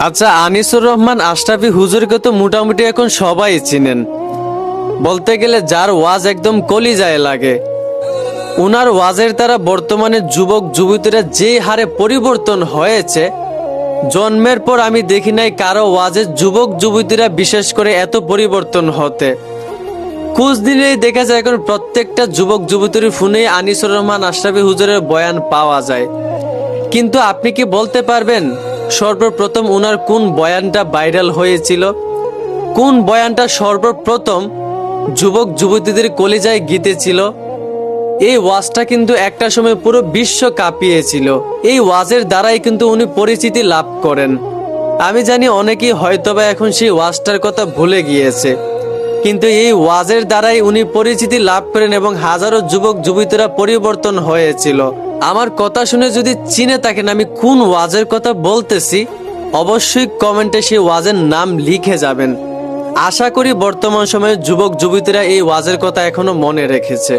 আচ্ছা, আনিসুর রহমান আশরাফি হুজুরকে তো মোটামুটি এখন সবাই চিনেন। বলতে গেলে যার ওয়াজ একদম কলিজায় লাগে। উনার ওয়াজের দ্বারা বর্তমানে যুবক যুবতীরা যে হারে পরিবর্তন হয়েছে, জন্মের পর আমি দেখি নাই কারো ওয়াজে যুবক যুবতীরা বিশেষ করে এত পরিবর্তন হতে। খোঁজ দিলেই দেখা যায় এখন প্রত্যেকটা যুবক যুবতীর ফোনেই আনিসুর রহমান আশরাফি হুজুরের বয়ান পাওয়া যায়। কিন্তু আপনি কি বলতে পারবেন সর্বপ্রথম উনার কোন বয়ানটা ভাইরাল হয়েছিল? কোন বয়ানটা সর্বপ্রথম যুবক যুবতীদের কলিজায় গীতেছিল? এই ওয়াজটা কিন্তু একটা সময় পুরো বিশ্ব কাঁপিয়েছিল। এই ওয়াজের দ্বারাই কিন্তু উনি পরিচিতি লাভ করেন। আমি জানি অনেকেই হয়তোবা এখন সেই ওয়াজটার কথা ভুলে গিয়েছে, কিন্তু এই ওয়াজের দ্বারাই উনি পরিচিতি লাভ করেন এবং হাজারো যুবক যুবতীরা পরিবর্তন হয়েছিল। আমার কথা শুনে যদি চিনে থাকেন আমি কোন ওয়াজের কথা বলতেছি, অবশ্যই কমেন্টে সেই ওয়াজের নাম লিখে যাবেন। আশা করি বর্তমান সময়ে যুবক যুবতীরা এই ওয়াজের কথা এখনো মনে রেখেছে।